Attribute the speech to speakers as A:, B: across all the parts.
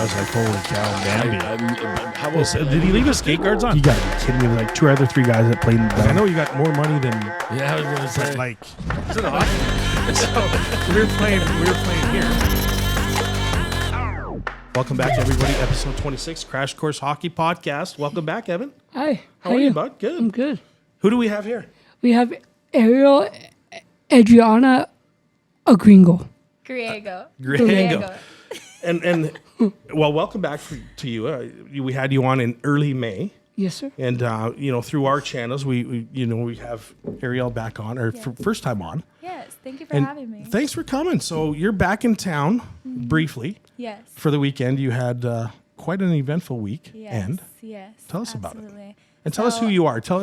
A: was like, holy cow, Bambi.
B: How about,
A: Did he leave his skate guards on?
B: You got to be kidding me. Like two other three guys that played in the
A: I know you got more money than
B: Yeah, I was going to say.
A: like. Is it a hockey? So we were playing here. Welcome back, everybody. Episode 26, Crash Course Hockey Podcast. Welcome back, Evan.
C: Hi.
A: How are you, bud? Good.
C: I'm good.
A: Who do we have here?
C: We have Ariel, Adriana, Griego.
A: Griego. And well, welcome back to you. We had you on in early May.
C: Yes, sir.
A: And through our channels, we have Ariel back on, or first time on.
D: Yes, thank you for having me.
A: Thanks for coming. So you're back in town briefly.
D: Yes.
A: For the weekend, you had quite an eventful week.
D: Yes.
A: Tell us about it.
D: Absolutely.
A: And tell us who you are. Tell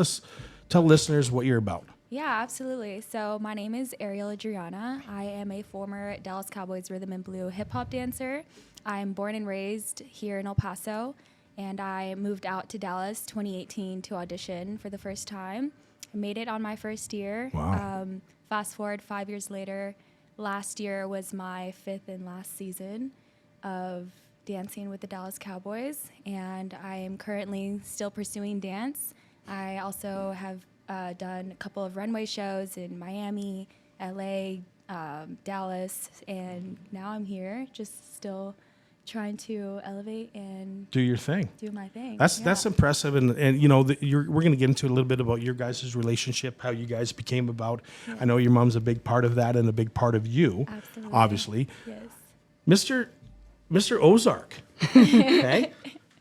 A: listeners what you're about.
D: Yeah, absolutely. So my name is Ariel Adriana. I am a former Dallas Cowboys Rhythm and Blue hip hop dancer. I'm born and raised here in El Paso, and I moved out to Dallas 2018 to audition for the first time. I made it on my first year.
A: Wow.
D: Fast forward 5 years later, last year was my fifth and last season of dancing with the Dallas Cowboys, and I am currently still pursuing dance. I also have done a couple of runway shows in Miami, LA, Dallas, and now I'm here just still trying to elevate and
A: Do your thing.
D: do my thing.
A: That's impressive, and we're going to get into a little bit about your guys' relationship, how you guys became about.
D: Yeah.
A: I know your mom's a big part of that and a big part of you,
D: Absolutely.
A: obviously.
D: Yes.
A: Mr. Ozark, okay,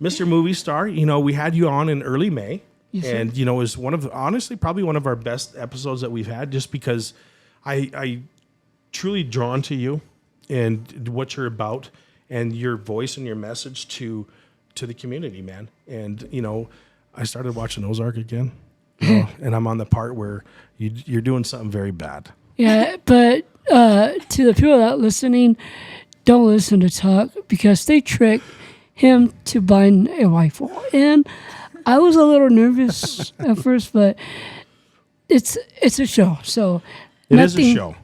A: Mr. Movie Star. We had you on in early May,
C: Yes, sir.
A: and it was probably one of our best episodes that we've had, just because I truly drawn to you and what you're about, and your voice and your message to the community, man. And I started watching Ozark again, and I'm on the part where you're doing something very bad.
C: Yeah, but to the people that are listening, don't listen to Tuck because they tricked him to buying a rifle. And I was a little nervous at first, but it's a show. So
A: It is a show.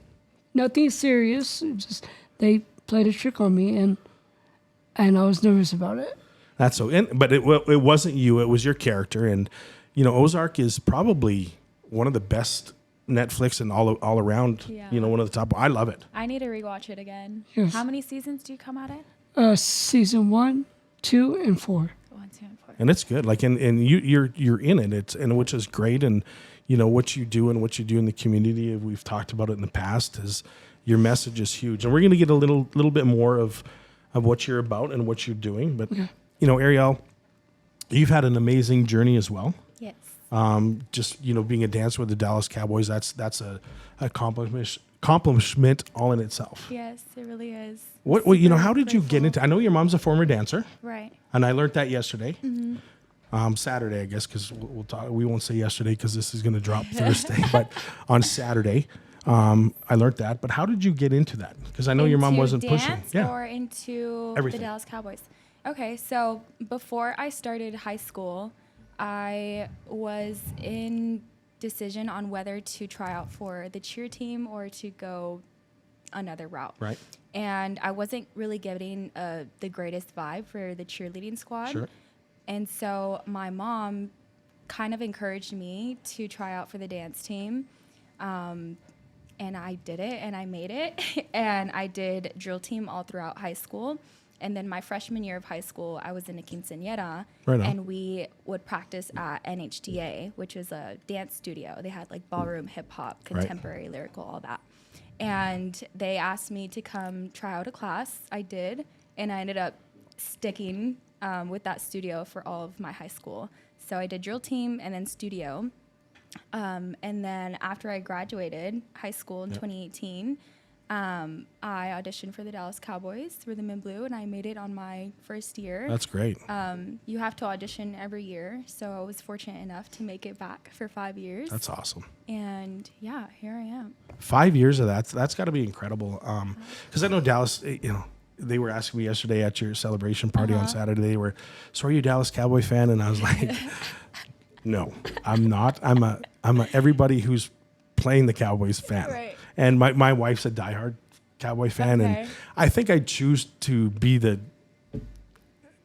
C: Nothing serious. Just they played a trick on me, and I was nervous about it.
A: That's so. But it wasn't you. It was your character. And Ozark is probably one of the best Netflix and all around.
D: Yeah.
A: One of the top. I love it.
D: I need to rewatch it again.
C: Yes.
D: How many seasons do you come out in?
C: Season 1, 2, and 4.
D: 1, 2, and 4.
A: And it's good. Like, and you're in it. Which is great. And what you do and what you do in the community. We've talked about it in the past. Is your message is huge. And we're going to get a little bit more of what you're about and what you're doing. But Ariel, you've had an amazing journey as well.
D: Yes.
A: Just being a dancer with the Dallas Cowboys, that's a accomplishment all in itself.
D: Yes, it really is.
A: What how did you get into? I know your mom's a former dancer,
D: Right.
A: and I learned that yesterday.
D: Mm-hmm.
A: Saturday, I guess, because we'll talk. We won't say yesterday because this is going to drop Thursday, but on Saturday, I learned that. But how did you get into that? Because I know your mom wasn't pushing. Yeah.
D: Or into
A: Everything.
D: the Dallas Cowboys. Okay, so before I started high school, I was in decision on whether to try out for the cheer team or to go another route.
A: Right.
D: And I wasn't really getting the greatest vibe for the cheerleading squad.
A: Sure.
D: And so my mom kind of encouraged me to try out for the dance team. And I did it and I made it. And I did drill team all throughout high school. And then my freshman year of high school, I was in a quinceañera.
A: Right on.
D: And we would practice at NHDA, which is a dance studio. They had like ballroom, hip hop, contemporary, lyrical, all that. And they asked me to come try out a class. I did. And I ended up sticking with that studio for all of my high school. So I did drill team and then studio. And then after I graduated high school in 2018, I auditioned for the Dallas Cowboys Rhythm and Blue, and I made it on my first year.
A: That's great.
D: You have to audition every year, so I was fortunate enough to make it back for 5 years.
A: That's awesome.
D: And yeah, here I am.
A: 5 years of that. That's got to be incredible. Because I know Dallas, they were asking me yesterday at your celebration party on Saturday, so are you a Dallas Cowboy fan? And I was like, no, I'm not. I'm a everybody who's playing the Cowboys fan.
D: Right.
A: And my wife's a diehard Cowboy fan.
D: Okay.
A: And I think I choose to be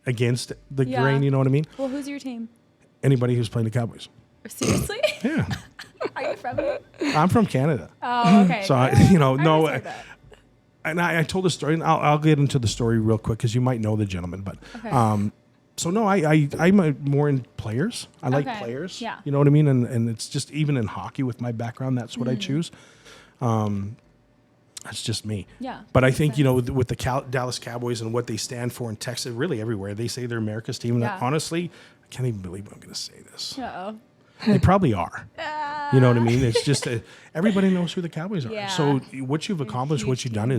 A: against the
D: Yeah.
A: grain. You know what I mean?
D: Well, who's your team?
A: Anybody who's playing the Cowboys.
D: Seriously?
A: Yeah,
D: Are you from here?
A: I'm from Canada,
D: Oh, okay.
A: so no.
D: understood that.
A: And I told a story, and I'll get into the story real quick because you might know the gentleman. But
D: Okay.
A: so no, I'm more in players. I like
D: Okay.
A: players.
D: Yeah.
A: You know what I mean? And it's just even in hockey with my background, that's what I choose. That's just me.
D: Yeah.
A: But I think, with the Dallas Cowboys and what they stand for in Texas, really everywhere, they say they're America's team. And
D: Yeah.
A: honestly, I can't even believe I'm going to say this.
D: Uh-oh.
A: They probably are. You know what I mean? It's just everybody knows who the Cowboys are.
D: Yeah.
A: So what you've accomplished, what you've done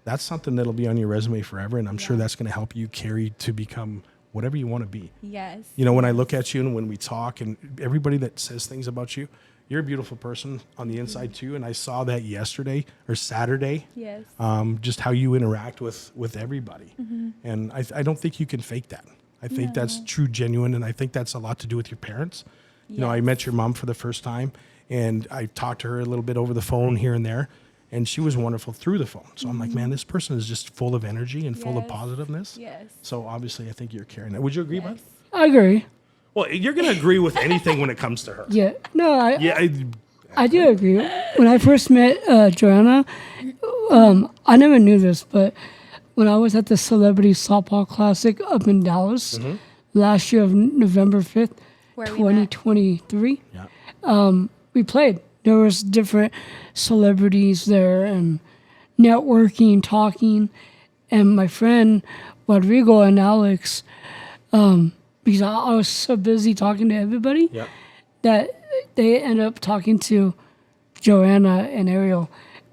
A: that's something that'll be on your resume forever. And I'm sure that's going to help you carry to become whatever you want to be.
D: Yes.
A: When I look at you and when we talk and everybody that says things about you, you're a beautiful person on the inside too. And I saw that yesterday or Saturday,
D: Yes.
A: just how you interact with everybody. And I don't think you can fake that. I think that's true, genuine. And I think that's a lot to do with your parents. I
D: Yes.
A: met your mom for the first time and I talked to her a little bit over the phone here and there. And she was wonderful through the phone. So I'm like, man, this person is just full of energy and full of
D: Yes.
A: positiveness.
D: Yes.
A: So obviously, I think you're carrying that. Would you agree, bud?
D: Yes.
C: I agree.
A: Well, you're going to agree with anything when it comes to her.
C: Yeah. No,
A: Yeah.
C: I do agree. When I first met Joanna, I never knew this, but when I was at the Celebrity Softball Classic up in Dallas last year of November 5th,
D: Where we met.
C: 2023,
A: Yeah.
C: we played. There was different celebrities there and networking, talking, and my friend Rodrigo and Alex, because I was so busy talking to everybody
A: Yeah.
C: that they ended up talking to Joanna and Ariel.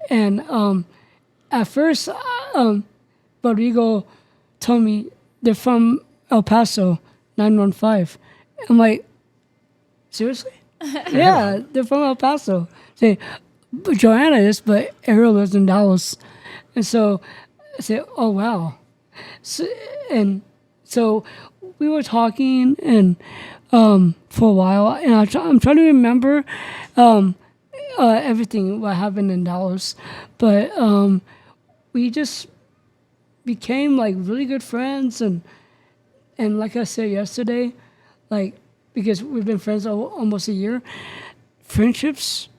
C: And at first, Rodrigo told me they're from El Paso, 915. I'm like, seriously? Yeah, they're from El Paso. Say, but Joanna is, but Ariel lives in Dallas. And so I said, oh, wow. So we were talking and for a while, and I'm trying to remember everything what happened in Dallas, but we just became like really good friends, and like I said yesterday, like because we've been friends almost a year, friendships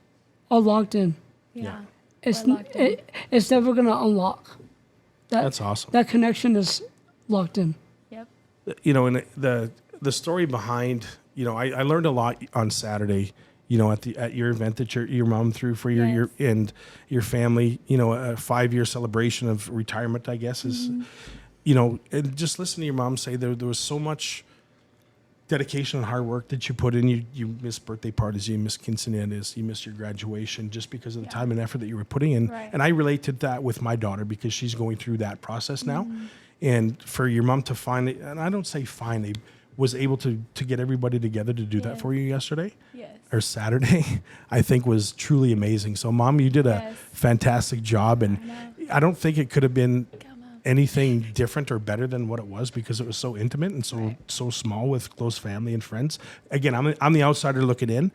C: are locked in.
D: Yeah.
C: It's
D: We're locked in.
C: it's never gonna unlock.
A: That's awesome.
C: That connection is locked in.
A: And
D: Yep.
A: the story behind, I learned a lot on Saturday, at your event that your mom threw for your and your family, a 5-year celebration of retirement, I guess is, and just listen to your mom say there was so much dedication and hard work that you put in. You missed birthday parties, you missed quinceañeras, you missed your graduation just because of the time and effort that you were putting in.
D: Right.
A: And I relate to that with my daughter because she's going through that process now. And for your mom to finally, and I don't say finally, was able to get everybody together to do that
D: Yes.
A: for you yesterday
D: Yes.
A: or Saturday, I think was truly amazing. So Mom, you did a
D: Yes.
A: fantastic job. And I don't think it could have been
D: Come on.
A: anything different or better than what it was because it was so intimate and so small with close family and friends. Again, I'm the outsider looking in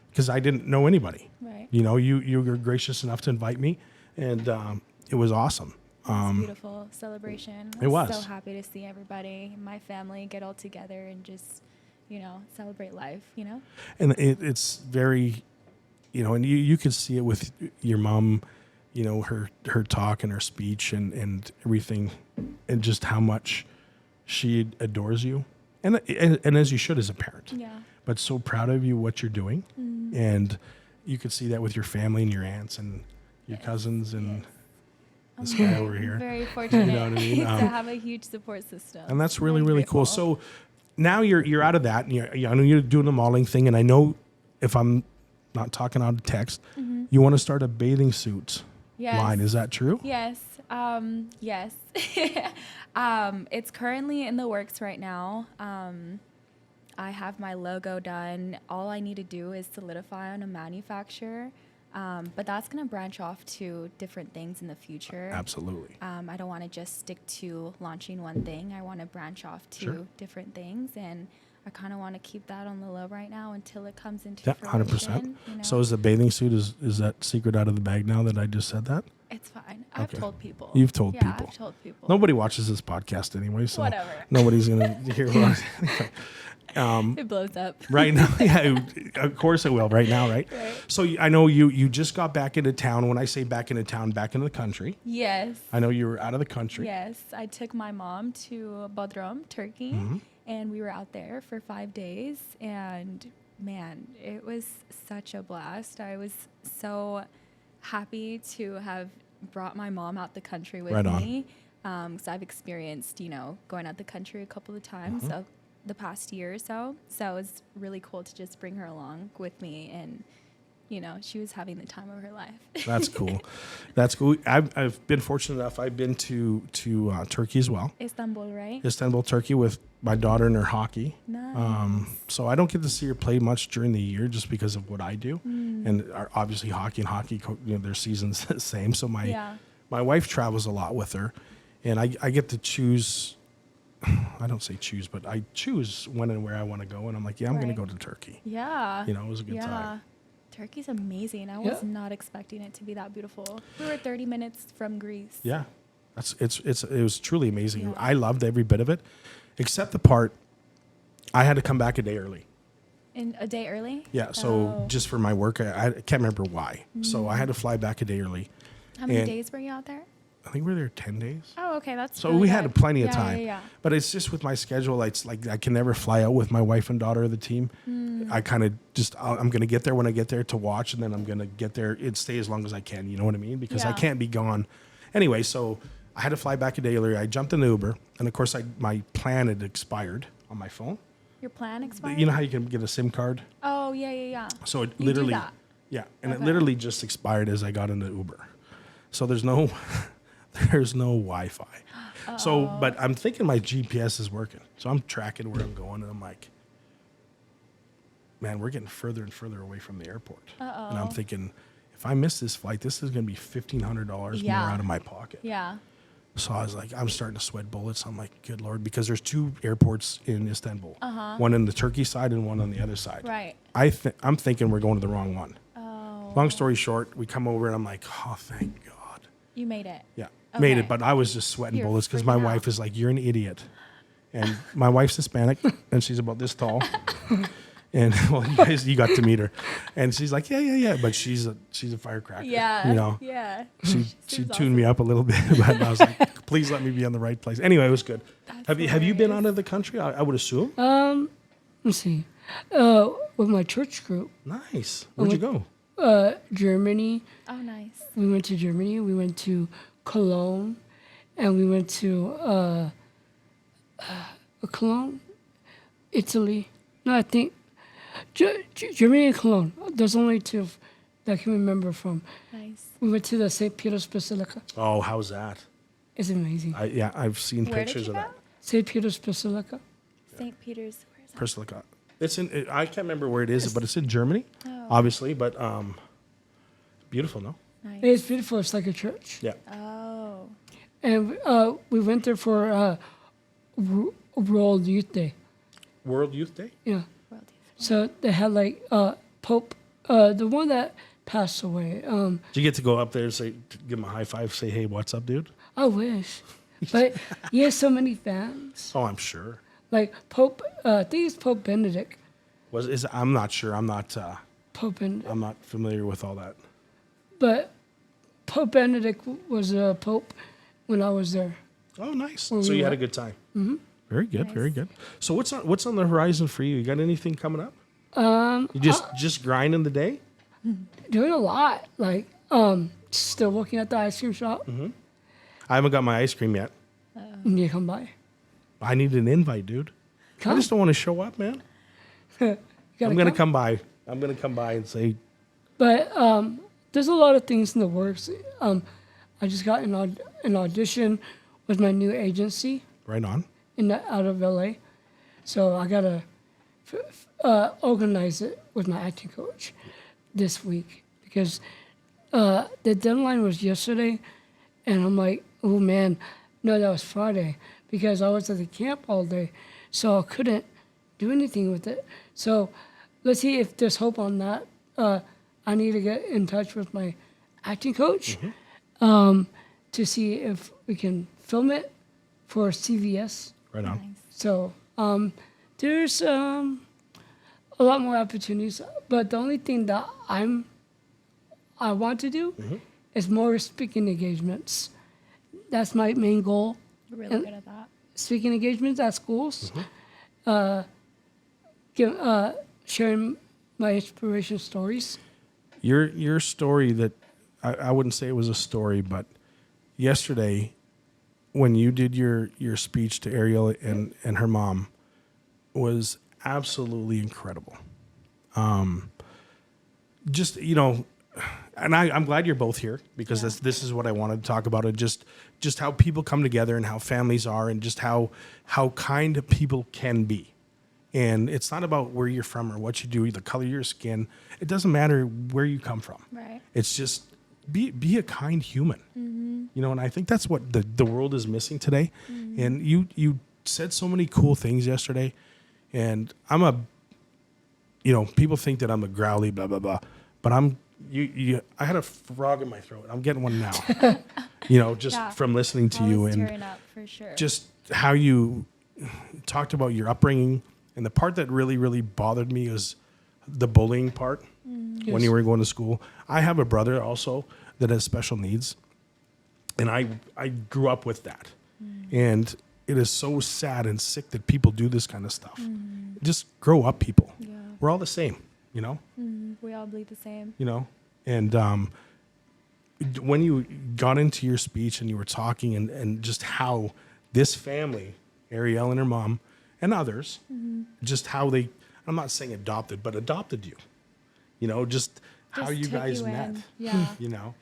A: because I didn't know anybody.
D: Right.
A: You were gracious enough to invite me, and it was awesome.
D: It's a beautiful celebration.
A: it was.
D: So happy to see everybody, my family, get all together and just, celebrate life.
A: And it's very, and you could see it with your mom, her talk and her speech and everything, and just how much she adores you, and as you should as a parent.
D: Yeah.
A: But so proud of you what you're doing, and you could see that with your family and your aunts and your cousins and this guy over here.
D: Very fortunate
A: You know what I mean?
D: to have a huge support system.
A: And that's really,
D: Very
A: really cool.
D: grateful.
A: So now you're out of that, and I know you're doing the modeling thing, and I know if I'm not talking out of text, you want to start a bathing suit
D: Yes.
A: line. Is that true?
D: Yes. Yes. It's currently in the works right now. I have my logo done. All I need to do is solidify on a manufacturer. But that's going to branch off to different things in the future.
A: Absolutely.
D: I don't want to just stick to launching one thing. I want to branch off to
A: Sure.
D: different things. And I kind of want to keep that on the low right now until it comes into
A: Yeah,
D: fruition.
A: 100%.
D: You know?
A: So is the bathing suit, is that secret out of the bag now that I just said that?
D: It's fine. I've
A: Okay.
D: told people.
A: You've told
D: yeah,
A: people.
D: I've told people.
A: Nobody watches this podcast anyway, so
D: Whatever.
A: nobody's going to hear about it.
D: It blows up.
A: Right now, yeah, of course it will. Right now, right?
D: Right.
A: So I know you just got back into town. When I say back into town, back into the country.
D: Yes.
A: I know you were out of the country.
D: Yes. I took my mom to Bodrum, Turkey,
A: Mm-hmm.
D: and we were out there for 5 days. And man, it was such a blast. I was so happy to have brought my mom out the country with
A: Right on.
D: me. Because I've experienced, going out the country a couple of times
A: Mm-hmm.
D: of the past year or so. So it was really cool to just bring her along with me. And, she was having the time of her life.
A: That's cool. That's cool. I've been fortunate enough. I've been to Turkey as well.
D: Istanbul, right?
A: Istanbul, Turkey, with my daughter and her hockey.
D: Nice.
A: So I don't get to see her play much during the year just because of what I do. And obviously hockey, their season's the same. So my wife travels a lot with her, and I get to choose. I don't say choose, but I choose when and where I want to go. And I'm like, yeah, I'm going to go to Turkey.
D: Yeah.
A: It was a good time.
D: Turkey's amazing. I was not expecting it to be that beautiful. We were 30 minutes from Greece.
A: Yeah, it was truly amazing.
D: Yeah.
A: I loved every bit of it, except the part I had to come back a day early.
D: In a day early?
A: Yeah, so just for my work, I can't remember why. So I had to fly back a day early.
D: How many
A: And
D: days were you out there?
A: I think we were there 10 days.
D: Oh, okay. That's
A: So
D: really
A: we
D: good.
A: had plenty of
D: Yeah,
A: time.
D: Yeah.
A: But it's just with my schedule, it's like I can never fly out with my wife and daughter of the team. I kind of I'm going to get there when I get there to watch, and then I'm going to get there and stay as long as I can. You know what I mean? Because I
D: Yeah.
A: can't be gone. Anyway, so I had to fly back a day earlier. I jumped in the Uber, and of course, my plan had expired on my phone.
D: Your plan expired?
A: You know how you can get a SIM card?
D: Oh, yeah.
A: So it
D: You
A: literally,
D: do that?
A: yeah, and it
D: Okay.
A: literally just expired as I got into Uber. So there's no Wi-Fi. So, but I'm thinking my GPS is working. So I'm tracking where I'm going, and I'm like, man, we're getting further and further away from the airport. And I'm thinking, if I miss this flight, this is going to be $1,500
D: Yeah.
A: more out of my pocket.
D: Yeah.
A: So I was like, I'm starting to sweat bullets. I'm like, good Lord, because there's 2 airports in Istanbul, one on the Turkey side and one on the other side.
D: Right.
A: I'm thinking we're going to the wrong one.
D: Oh.
A: Long story short, we come over and I'm like, oh, thank God.
D: You made it.
A: Yeah, made
D: Okay.
A: it, but I was just sweating
D: You're
A: bullets because my
D: freaking
A: wife
D: out.
A: is like, you're an idiot. And my wife's Hispanic, and she's about this tall. And well, you got to meet her, and she's like, yeah, but she's a firecracker.
D: Yeah.
A: you know,
D: Yeah.
A: she
D: Seems
A: tuned me up a little bit, but I was like, please let me be on the right place. Anyway, it was good.
D: That's
A: Have you been
D: hilarious.
A: out of the country? I would assume.
C: Let's see. With my church group,
A: Nice. Where'd you go?
C: Germany.
D: Oh, nice.
C: We went to Germany. We went to Cologne, and we went to Cologne, Italy. No, I think Germany and Cologne. There's only 2 that I can remember from.
D: Nice.
C: We went to the St. Peter's Basilica.
A: Oh, how's that?
C: It's amazing.
A: I've seen
D: Where did
A: pictures
D: you
A: of
D: go?
A: that.
C: St. Peter's Basilica.
D: St. Peter's. Where is that?
A: Basilica. It's in. I can't remember where it is, but it's in Germany, obviously. But beautiful, no?
D: Nice.
C: It's beautiful. It's like a church.
A: Yeah.
D: Oh.
C: And we went there for World Youth Day.
A: World Youth Day.
C: Yeah.
D: World
C: So they had like Pope, the one that passed away.
A: Did you get to go up there and say, give him a high five, say, hey, what's up, dude?
C: I wish, but he has so many fans.
A: Oh, I'm sure.
C: Like Pope, I think it's Pope Benedict.
A: I'm not sure. I'm not
C: I'm
A: not familiar with all that.
C: But Pope Benedict was a pope when I was there.
A: Oh, nice.
C: Where
A: So
C: we
A: you had
C: were.
A: a good time. Mm-hmm. Very good.
D: Nice.
A: Very good. So what's on the horizon for you? You got anything coming up? You just grinding the day?
C: Doing a lot. Like still working at the ice cream shop.
A: I haven't got my ice cream yet.
C: You need to come by.
A: I need an invite, dude.
C: Come.
A: I just don't want to show up, man.
C: You gotta
A: I'm gonna come by. I'm gonna come by and say,
C: But there's a lot of things in the works. I just got an audition with my new agency
A: right on.
C: out of LA. So I gotta organize it with my acting coach this week because the deadline was yesterday, and I'm like, oh man, no, that was Friday because I was at the camp all day, so I couldn't do anything with it. So let's see if there's hope on that. I need to get in touch with my acting coach to see if we can film it for CVS.
A: Right on.
D: Nice.
C: So there's a lot more opportunities, but the only thing that I want to do is more speaking engagements. That's my main goal.
D: We're really good at that.
C: Speaking engagements at schools, sharing my inspiration stories.
A: Your story that I wouldn't say it was a story, but yesterday when you did your speech to Ariel and her mom was absolutely incredible. Just, and I'm glad you're both here because this is what I wanted to talk about. It just how people come together and how families are and just how kind people can be. And it's not about where you're from or what you do, the color of your skin. It doesn't matter where you come from.
D: Right.
A: It's just be a kind human. And I think that's what the world is missing today. And you said so many cool things yesterday. And I'm people think that I'm a growly blah blah blah, but I had a frog in my throat. I'm getting one now. From listening to you and
D: tearing up for sure.
A: just how you talked about your upbringing. And the part that really, really bothered me was the bullying part when you were going to school. I have a brother also that has special needs. And I grew up with that. And it is so sad and sick that people do this kind of stuff. Just grow up, people.
D: Yeah.
A: We're all the same,
D: We all bleed the same.
A: And when you got into your speech and you were talking and just how this family, Ariel and her mom, and others, just how they, I'm not saying adopted, but adopted you. Just how
D: Just
A: you
D: took
A: guys
D: you
A: met.
D: in. Yeah.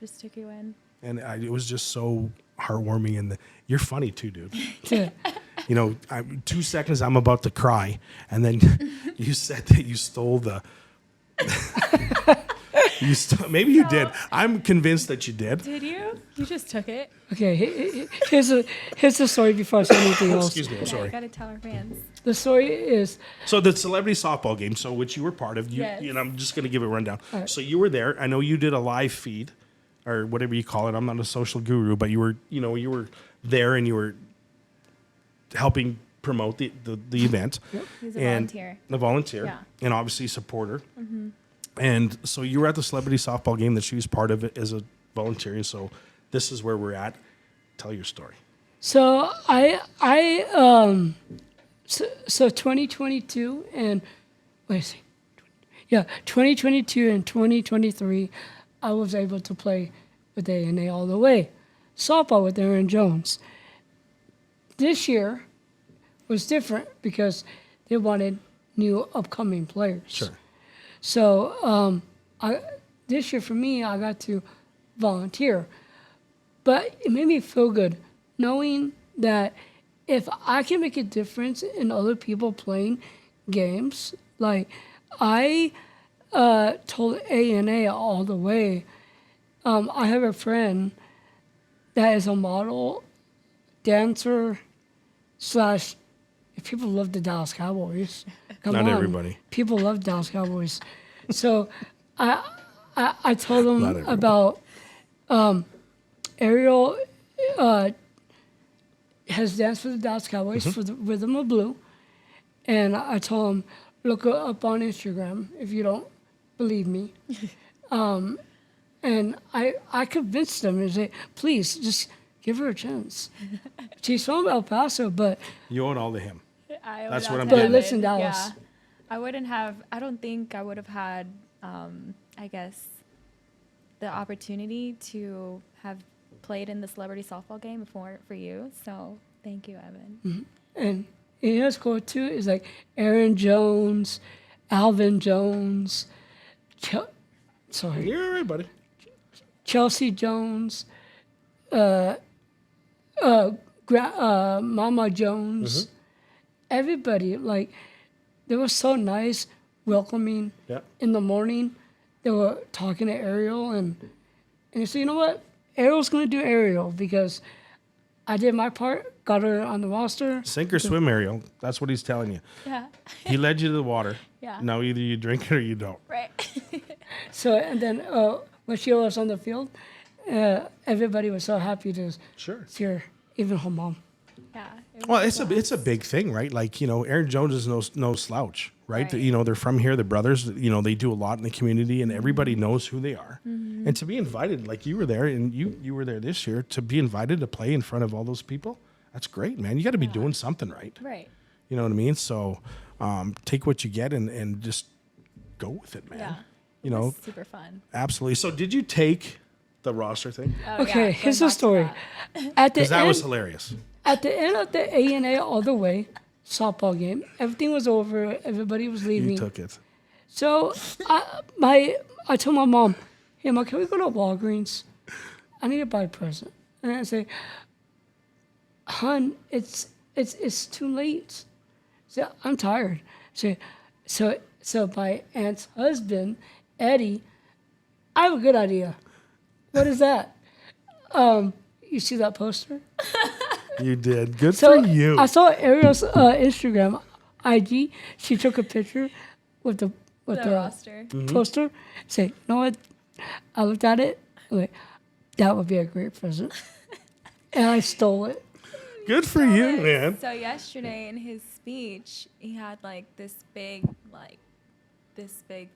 A: Just
D: took you in.
A: And it was just so heartwarming. And you're funny too, dude. 2 seconds, I'm about to cry. And then you said that you stole the... maybe you did. I'm convinced that you did.
D: Did you? You just took it.
C: Okay, here's the story before I say anything else.
A: Excuse me, I'm
D: You
A: sorry.
D: gotta tell our fans.
C: The story is
A: So the celebrity softball game, which you were part of,
D: Yes.
A: I'm just going to give it a rundown.
C: right.
A: So you were there. I know you did a live feed or whatever you call it. I'm not a social guru, but you were there and you were helping promote the event.
D: He's a
A: And
D: volunteer.
A: a volunteer.
D: Yeah.
A: And obviously a supporter. And so you were at the celebrity softball game that she was part of it as a volunteer. And so this is where we're at. Tell your story.
C: so so 2022 and wait a second. Yeah, 2022 and 2023, I was able to play with A&A all the way, softball with Aaron Jones. This year was different because they wanted new upcoming players.
A: Sure.
C: So this year for me, I got to volunteer. But it made me feel good knowing that if I can make a difference in other people playing games, like I told A&A all the way, I have a friend that is a model, dancer, / people love the Dallas Cowboys. Come
A: Not
C: on.
A: everybody.
C: People love Dallas Cowboys. So I told
A: Not
C: them
A: everybody.
C: about Ariel has danced for the Dallas Cowboys for the Rhythm of Blue. And I told him, look her up on Instagram if you don't believe me. And I convinced them and say, please, just give her a chance. She's from El Paso, but
A: You owe it all to him. That's what I'm
C: But
A: getting.
C: listen, Dallas.
D: Yeah. I don't think I would have had, I guess, the opportunity to have played in the celebrity softball game if it weren't for you. So thank you, Evan.
C: and you know what's cool too is like Aaron Jones, Alvin Jones,
A: You're all right, buddy.
C: Chelsea Jones, Mama Jones, everybody, like, they were so nice, welcoming.
A: Yeah.
C: In the morning, they were talking to Ariel, and they said, you know what? Ariel's going to do Ariel because I did my part, got her on the roster.
A: Sink or swim, Ariel. That's what he's telling you.
D: Yeah.
A: He led you to the water.
D: Yeah.
A: Now either you drink it or you don't.
D: Right.
C: So, and then when she was on the field, everybody was so happy to
A: Sure.
C: see her, even her mom.
D: Yeah.
A: Well, it's a big thing, right? Like, Aaron Jones is no slouch, right?
D: Right.
A: They're from here, the brothers, they do a lot in the community and everybody knows who they are. And to be invited, like you were there and you were there this year, to be invited to play in front of all those people, that's great, man. You got to be doing something right.
D: Right.
A: You know what I mean? So take what you get and just go with it, man.
D: Yeah.
A: You
D: It
A: know,
D: was super fun.
A: absolutely. So did you take the roster thing?
D: Oh,
C: Okay,
D: yeah,
C: here's
D: going
C: the
D: back to
C: story.
D: that.
C: At the
A: Because that
C: end,
A: was hilarious.
C: at the end of the A&A All the Way softball game, everything was over. Everybody was leaving.
A: You took it.
C: So I told my mom, "Hey, Mom, can we go to Walgreens? I need to buy a present." And I say, "Hun, it's too late. So I'm tired." So my aunt's husband, Eddie, I have a good idea. What is that? You see that poster?
A: You did. Good
C: So
A: for you.
C: I saw Ariel's Instagram, IG. She took a picture with the
D: roster.
C: poster. Say, you know what? I looked at it. I'm like, that would be a great present. And I stole it.
A: Good for you, man.
D: So yesterday in his speech, he had this big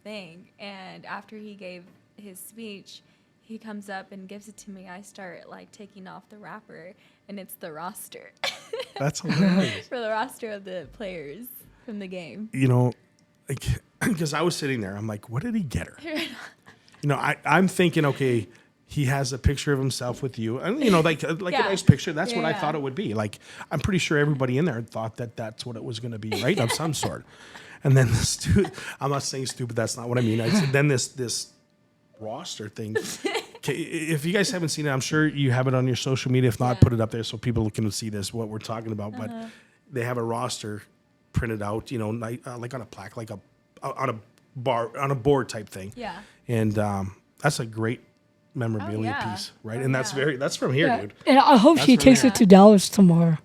D: thing, and after he gave his speech, he comes up and gives it to me. I start taking off the wrapper, and it's the roster
A: That's hilarious.
D: for the roster of the players from the game.
A: Because I was sitting there, I'm like, what did he get her? I'm thinking, okay, he has a picture of himself with you, and like a
D: Yeah.
A: nice picture. That's what I
D: Yeah.
A: thought it would be. Like, I'm pretty sure everybody in there thought that that's what it was going to be, right? Of some sort. And then I'm not saying stupid. That's not what I mean. I said, then this roster thing. Okay, if you guys haven't seen it, I'm sure you have it on your social media. If not,
D: Yeah.
A: put it up there so people can see this, what we're talking about. But they have a roster printed out, like on a plaque, like on a board type thing.
D: Yeah.
A: And that's a great memorabilia
D: yeah.
A: piece, right?
D: Oh,
A: and that's from here,
C: Yeah.
A: dude.
C: And I hope
A: That's
C: she
A: really
C: takes
A: nice.
C: it to Dallas tomorrow.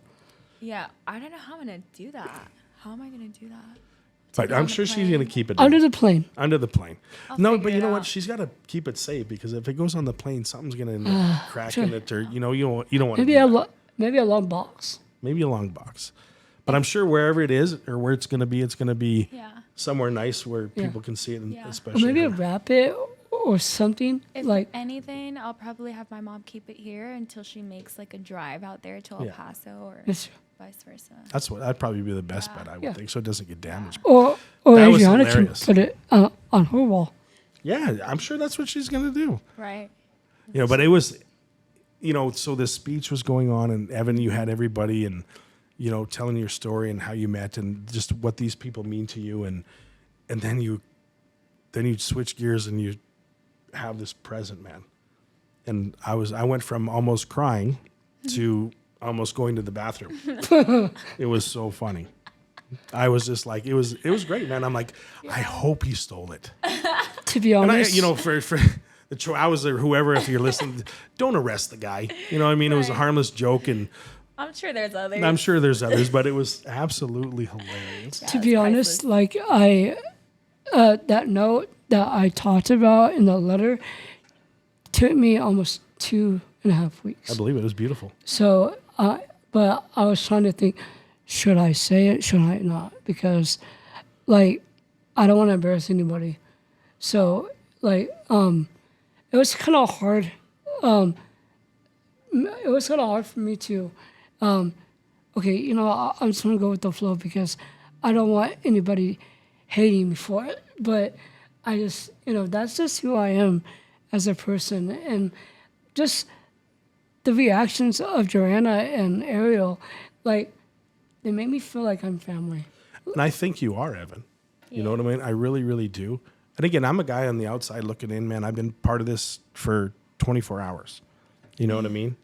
D: Yeah, I don't know how I'm gonna do that. How am I gonna do that?
A: But
D: it
A: I'm
D: on the
A: sure she's
D: plane.
A: going to keep it
C: Under
A: in-
C: the plane.
A: under the plane.
D: I'll
A: No,
D: figure
A: but you
D: it
A: know what?
D: out.
A: She's got to keep it safe because if it goes on the plane, something's going to end up cracking it, or you don't want to.
C: Maybe a long box.
A: Maybe a long box. But I'm sure wherever it is or where it's going to be
D: Yeah.
A: somewhere nice where
C: Yeah.
A: people can see it, and
D: Yeah. Or
C: Or
A: especially
C: maybe
A: her.
C: wrap it or something.
D: If
C: Like,
D: anything, I'll probably have my mom keep it here until she makes a drive out there to El
A: Yeah.
D: Paso or
C: Yes.
D: vice versa.
A: That'd probably be the best
D: Yeah.
A: bet, I would
C: Yeah.
A: think, so it doesn't get damaged.
C: or
A: That was
C: Adriana can
A: hilarious.
C: put it on her wall.
A: Yeah, I'm sure that's what she's going to do.
D: Right.
A: But it was, so this speech was going on, and Evan, you had everybody, and telling your story and how you met, and just what these people mean to you, and then you switch gears and you have this present, man. And I went from almost crying to almost going to the bathroom. It was so funny. I was just like, it was great, man. I'm like, I hope he stole it.
C: To be
A: And
C: honest,
A: for the Chihuahuas or whoever, if you're listening, don't arrest the guy. You know what I mean? It was a
D: Right.
A: harmless joke, and
D: I'm sure there's others.
A: I'm sure there's others, but it was absolutely hilarious.
C: to be honest, that note that I talked about in the letter took me almost 2.5 weeks.
A: I believe it was beautiful.
C: So, but I was trying to think, should I say it? Should I not? Because, I don't want to embarrass anybody. So, it was kind of hard. It was kind of hard for me to, okay, I'm just going to go with the flow because I don't want anybody hating me for it. But I just, that's just who I am as a person. And just the reactions of Joanna and Ariel, they make me feel like I'm family.
A: And I think you are, Evan. You know what I mean? I really, really do. And again, I'm a guy on the outside looking in, man. I've been part of this for 24 hours. You know what I mean?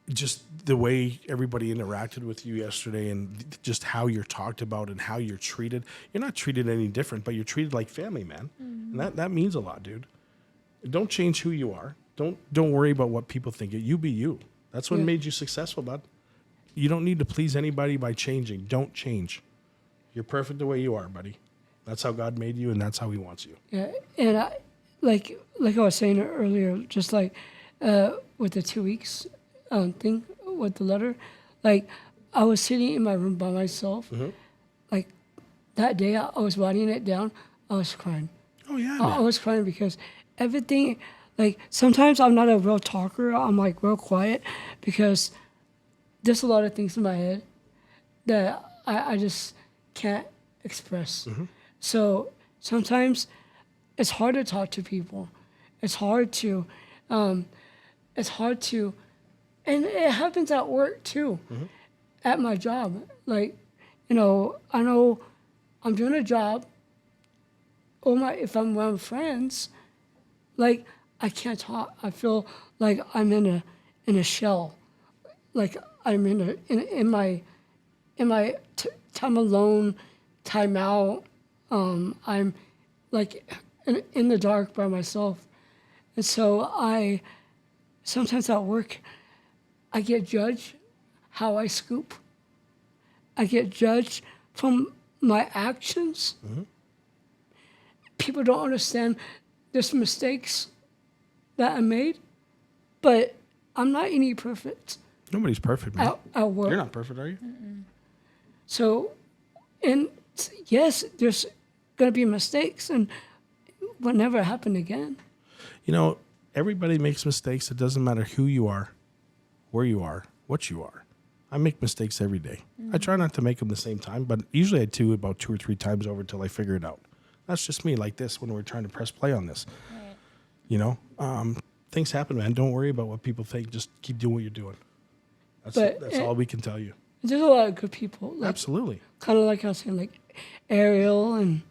A: Just the way everybody interacted with you yesterday, and just how you're talked about and how you're treated. You're not treated any different, but you're treated like family, man. And that means a lot, dude. Don't change who you are. Don't worry about what people think. You be you. That's what
C: Yeah.
A: made you successful, bud. You don't need to please anybody by changing. Don't change. You're perfect the way you are, buddy. That's how God made you, and that's how He wants you.
C: Yeah, and like I was saying earlier, just like with the 2 weeks thing with the letter, like I was sitting in my room by myself. Like that day, I was writing it down. I was crying.
A: Oh yeah,
C: I
A: man.
C: was crying because everything, like sometimes I'm not a real talker. I'm like real quiet because there's a lot of things in my head that I just can't express. So sometimes it's hard to talk to people. It's hard to, and it happens at work too, at my job. Like, I know I'm doing a job. If I'm around friends, like I can't talk. I feel like I'm in a shell. Like I'm in my time alone, time out. I'm like in the dark by myself, and so sometimes at work I get judged how I scoop. I get judged from my actions. People don't understand there's mistakes that I made, but I'm not any perfect
A: Nobody's perfect, man.
C: at work.
A: You're not perfect, are you?
C: So, and yes, there's gonna be mistakes, and will never happen again.
A: You know, everybody makes mistakes. It doesn't matter who you are, where you are, what you are. I make mistakes every day. I try not to make them the same time, but usually I do about 2 or 3 times over until I figure it out. That's just me, like this when we're trying to press play on this.
D: Right.
A: You know, things happen, man. Don't worry about what people think. Just keep doing what you're doing. That's all we can tell you.
C: There's a lot of good people. Like,
A: Absolutely.
C: kind of like I was saying, like Ariel and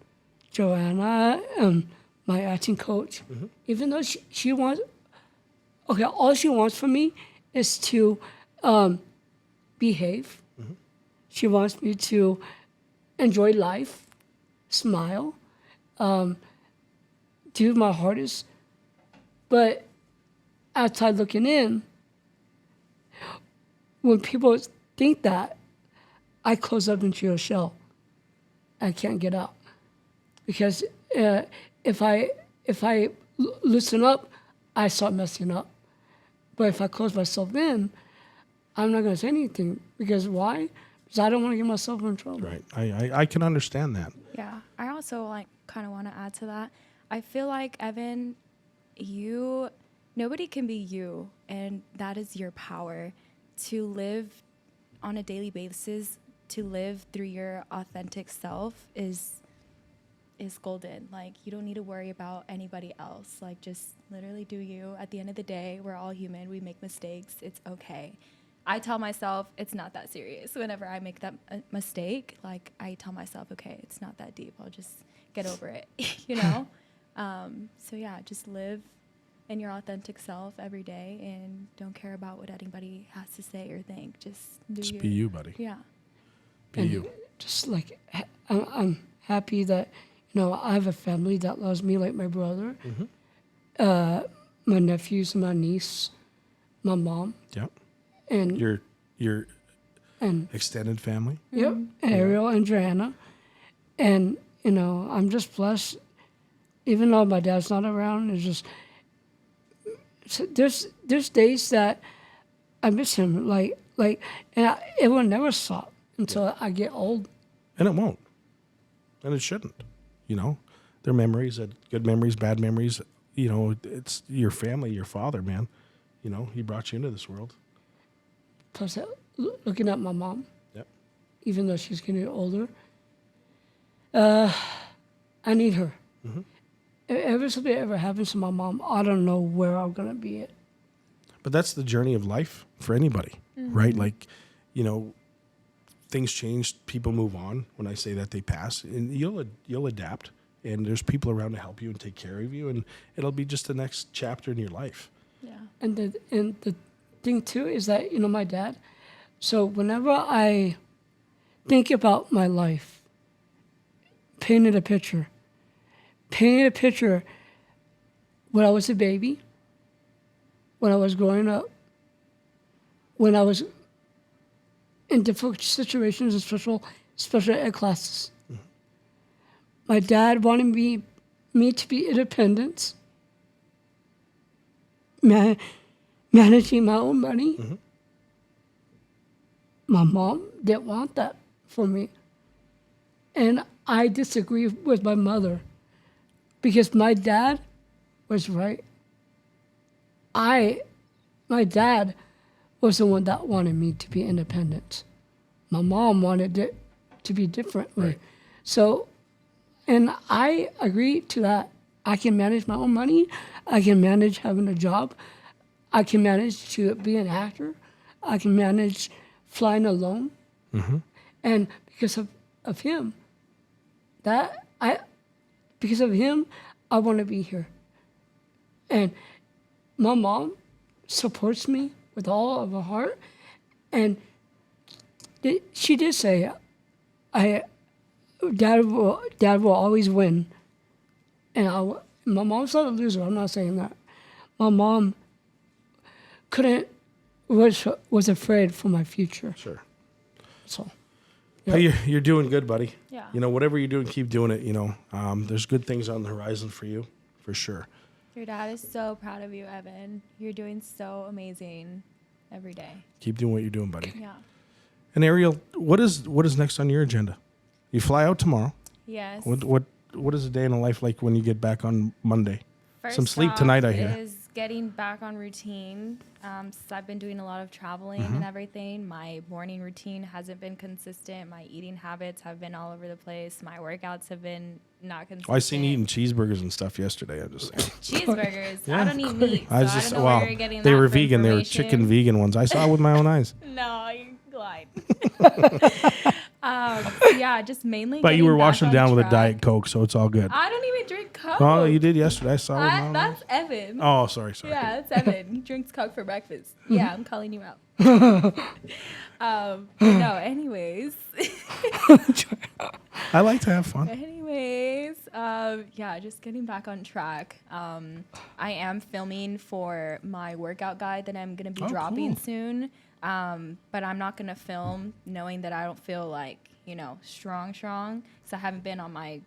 C: Joanna and my acting coach. Even though she wants, all she wants from me is to behave. She wants me to enjoy life, smile, do my hardest. But outside looking in, when people think that, I close up into a shell. I can't get out because if I loosen up, I start messing up. But if I close myself in, I'm not going to say anything because why? Because I don't want to get myself in trouble.
A: Right. I can understand that.
D: Yeah. I also kind of want to add to that. I feel like, Evan, nobody can be you, and that is your power to live on a daily basis, to live through your authentic self is golden. Like, you don't need to worry about anybody else. Like, just literally do you. At the end of the day, we're all human. We make mistakes. It's okay. I tell myself it's not that serious. Whenever I make that mistake, like, I tell myself, okay, it's not that deep. I'll just get over it, you know? So yeah, just live in your authentic self every day and don't care about what anybody has to say or think. Just
A: Just be you, buddy.
D: Yeah.
A: Be
C: And
A: you.
C: just like I'm happy that I have a family that loves me like my brother, my nephews, my niece, my mom,
A: Yep.
C: and
A: Your
C: and
A: extended family.
C: yep, Ariel and Joanna, and I'm just blessed. Even though my dad's not around, it's just there's days that I miss him, it will never stop until I get old.
A: And it won't. And it shouldn't. They're memories, good memories, bad memories. It's your family, your father, man. He brought you into this world.
C: Plus, looking at my mom,
A: Yep.
C: even though she's getting older, I need her. If something ever happens to my mom, I don't know where I'm gonna be at.
A: But that's the journey of life for anybody, right? Like, things change, people move on. When I say that, they pass, and you'll adapt. And there's people around to help you and take care of you, and it'll be just the next chapter in your life.
D: Yeah.
C: And the thing too is that my dad. So whenever I think about my life, painted a picture when I was a baby, when I was growing up, when I was in difficult situations in special ed classes. My dad wanted me to be independent, managing my own money. My mom didn't want that for me. And I disagree with my mother because my dad was right. My dad was the one that wanted me to be independent. My mom wanted it to be differently.
A: Right.
C: So, and I agree to that. I can manage my own money. I can manage having a job. I can manage to be an actor. I can manage flying alone. And because of him, because of him, I want to be here. And my mom supports me with all of her heart. And she did say, Dad will always win. And my mom's not a loser. I'm not saying that. My mom was afraid for my future.
A: Sure.
C: So.
A: Hey, you're doing good, buddy.
D: Yeah.
A: You know, whatever you're doing, keep doing it. You know, there's good things on the horizon for you, for sure.
D: Your dad is so proud of you, Evan. You're doing so amazing every day.
A: Keep doing what you're doing, buddy.
D: Yeah.
A: And Ariel, what is next on your agenda? You fly out tomorrow.
D: Yes.
A: What is a day in a life like when you get back on Monday?
D: First
A: Some sleep
D: off
A: tonight, I hear.
D: Is getting back on routine. Since I've been doing a lot of traveling and everything, my morning routine hasn't been consistent. My eating habits have been all over the place. My workouts have been not consistent.
A: Oh, I seen you eating cheeseburgers and stuff yesterday. I'm just saying.
D: Cheeseburgers.
A: Yeah.
D: I don't eat meat.
A: I was
D: so
A: just
D: I don't know
A: well,
D: where you're getting
A: they
D: that
A: were
D: for
A: vegan. They were
D: information.
A: chicken vegan ones. I saw it with my own eyes.
D: No, you lied. Yeah, just mainly.
A: But you
D: getting
A: were
D: back
A: washing
D: on
A: down with a
D: track.
A: Diet Coke, so it's all good.
D: I don't even drink Coke.
A: Oh, you did yesterday. I saw it with my own eyes.
D: That's Evan.
A: Oh, sorry.
D: Yeah, that's Evan. He drinks Coke for breakfast. Yeah, I'm calling you out. No, anyways.
A: I like to have fun.
D: Yeah, just getting back on track. I am filming for my workout guide that I'm going to be dropping
A: cool.
D: soon. But I'm not going to film knowing that I don't feel like, strong, because I haven't been on my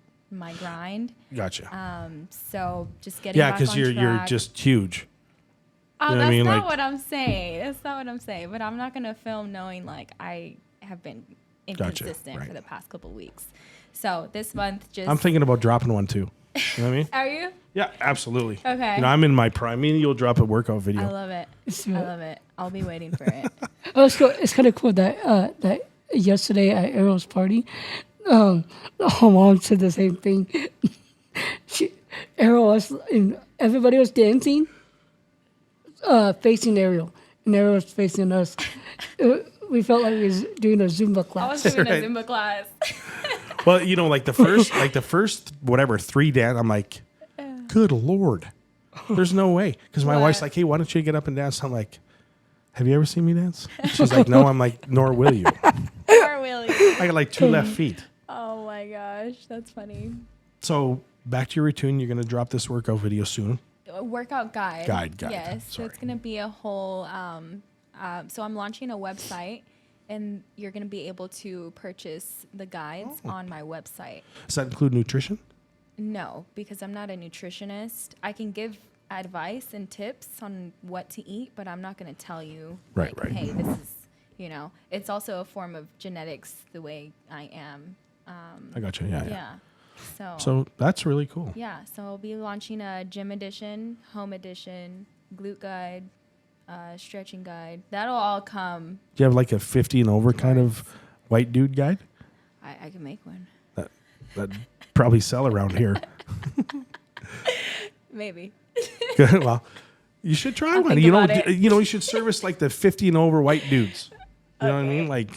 D: grind.
A: Gotcha.
D: So just getting
A: Yeah,
D: back
A: because
D: on
A: you're
D: track.
A: just huge.
D: Oh,
A: You know what I
D: that's
A: mean?
D: not
A: Like-
D: what I'm saying. That's not what I'm saying. But I'm not going to film knowing like I have been inconsistent
A: right.
D: for the past couple weeks. So this month just...
A: I'm thinking about dropping one too. You know what I mean?
D: Are you?
A: Yeah, absolutely.
D: Okay.
A: I'm in my prime. Me and you'll drop a workout video.
D: I love it. I love it. I'll be waiting for it.
C: Oh, it's kind of cool that yesterday at Ariel's party, her mom said the same thing. Ariel was, and everybody was dancing, facing Ariel, and Ariel was facing us. We felt like we was doing a Zumba
D: I
C: class.
D: was doing
A: Right.
D: a Zumba class.
A: Well, like the first whatever 3 dance, I'm like, good Lord, there's no way. Because my
D: What?
A: wife's like, hey, why don't you get up and dance? I'm like, have you ever seen me dance? She's like, no. I'm like, nor will you.
D: Or will you?
A: I got like 2 left feet.
D: Oh my gosh, that's funny.
A: So back to your routine. You're gonna drop this workout video soon.
D: A workout guide.
A: Guide.
D: Yes. So it's
A: Sorry.
D: going to be a whole. So I'm launching a website, and you're going to be able to purchase the guides on my website.
A: Does that include nutrition?
D: No, because I'm not a nutritionist. I can give advice and tips on what to eat, but I'm not going to tell you,
A: Right,
D: like,
A: right.
D: hey, this is, it's also a form of genetics the way I am.
A: I got you. Yeah.
D: Yeah.
A: So that's really cool.
D: Yeah, so I'll be launching a gym edition, home edition, glute guide, stretching guide. That'll all come.
A: Do you have like a 50 and over kind of white dude guide?
D: I can make one.
A: That'd probably sell around here.
D: Maybe.
A: Good. Well, you should try
D: I'll
A: one.
D: think about it.
A: You should service like the 50 and over white dudes. You know what I mean? Like,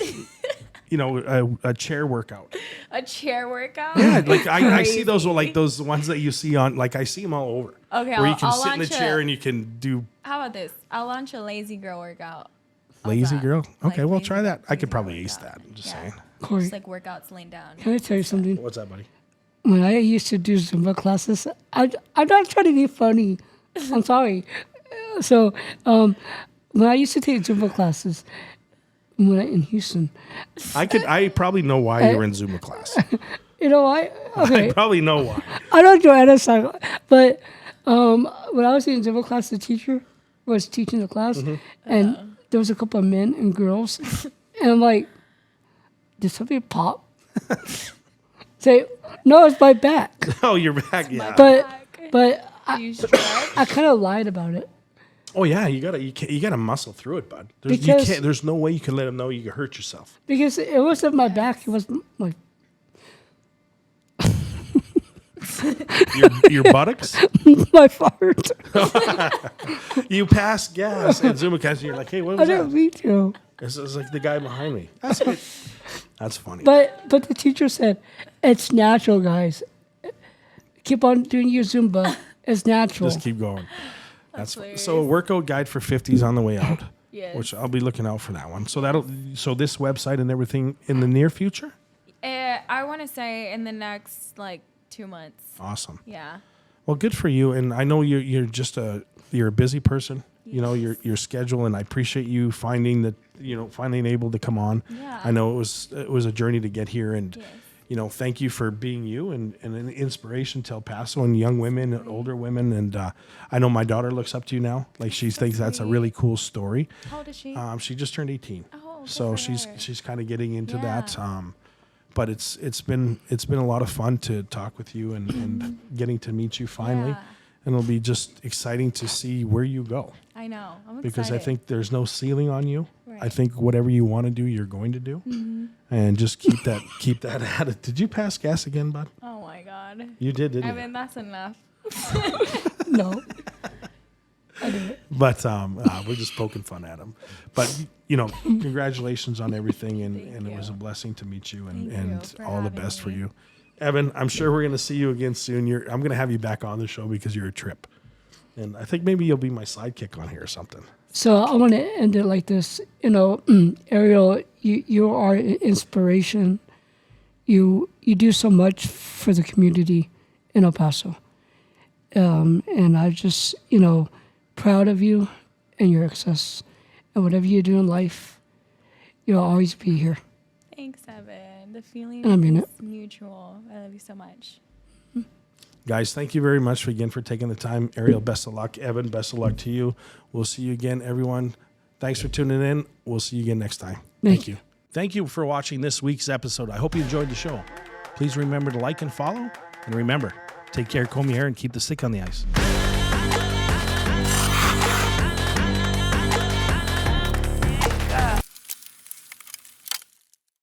A: a chair workout.
D: A chair workout?
A: Yeah, like I see
D: Crazy.
A: those like those ones that you see on I see them all over.
D: Okay,
A: where you can
D: I'll
A: sit in the
D: launch
A: chair
D: a-
A: and you can do
D: How about this? I'll launch a lazy girl workout. How's
A: lazy
D: that?
A: girl. Okay,
D: Like
A: well
D: lazy-
A: try that. I
D: lazy
A: could probably
D: girl
A: ace
D: workout.
A: that. I'm just
D: Yeah.
A: saying.
C: Corey,
D: Just like workouts laying down.
C: can I tell you something?
A: What's that, buddy?
C: When I used to do Zumba classes, I'm not trying to be funny. I'm sorry. So when I used to take Zumba classes in Houston,
A: I probably know why you were in Zumba class.
C: you know why? Okay,
A: I probably know why.
C: I don't do NSI, but when I was in Zumba class, the teacher was teaching the class, and there was a couple of men and girls, and I'm like, did something pop? Say, no, it's my back.
A: Oh, you're back. Yeah.
C: But
D: You stretch.
C: I kind of lied about it.
A: Oh yeah, you gotta muscle through it, bud. There's no way you can let them know you can hurt yourself.
C: Because it wasn't my back. It was my
A: Your buttocks.
C: my fart.
A: You pass gas and Zumba class, and you're like, hey, what
C: I
A: was
C: didn't
A: that?
C: mean to.
A: It's like the guy behind me. That's it. That's funny.
C: But the teacher said, it's natural, guys. Keep on doing your Zumba. It's natural.
A: Just keep going. That's
D: hilarious.
A: so a workout guide for 50s on the way out.
D: Yes.
A: Which I'll be looking out for that one. So this website and everything in the near future.
D: I want to say in the next 2 months.
A: Awesome.
D: Yeah.
A: Well, good for you. And I know you're a busy person. You know your schedule, and I appreciate you finally able to come on.
D: Yeah.
A: I know it was a journey to get here, and
D: Yes.
A: thank you for being you and an inspiration to El Paso and young women and older women. And I know my daughter looks up to you now. Like she thinks that's a
D: sweet.
A: really cool story.
D: How old is she?
A: She just turned 18,
D: Oh, good
A: so
D: for
A: she's
D: her.
A: kind of getting into that.
D: Yeah.
A: But it's been a lot of fun to talk with you and getting to meet you finally.
D: Yeah.
A: And it'll be just exciting to see where you go,
D: I know. I'm
A: because
D: excited.
A: I think there's no ceiling on you.
D: Right.
A: I think whatever you want to do, you're going to do, and just keep that at it. Did you pass gas again, bud?
D: Oh my God.
A: You did, didn't you?
D: I mean, that's enough.
C: No. I did it.
A: But we're just poking fun at him. But congratulations on everything, and it was a blessing to meet you,
D: Thank you
A: and
D: for
A: all the
D: having
A: best for
D: me.
A: you, Evan. I'm sure we're going to see you again soon. I'm going to have you back on the show because you're a trip, and I think maybe you'll be my sidekick on here or something.
C: So I want to end it like this. Ariel, you are an inspiration. You do so much for the community in El Paso. And I just, proud of you and your success. And whatever you do in life, you'll always be here.
D: Thanks, Evan. The feeling
C: I mean
D: is
C: it.
D: mutual. I love you so much.
A: Guys, thank you very much again for taking the time. Ariel, best of luck. Evan, best of luck to you. We'll see you again, everyone. Thanks for tuning in. We'll see you again next time. Thank you. Thank you for watching this week's episode. I hope you enjoyed the show. Please remember to like and follow. And remember, take care, comb your hair, and keep the stick on the ice.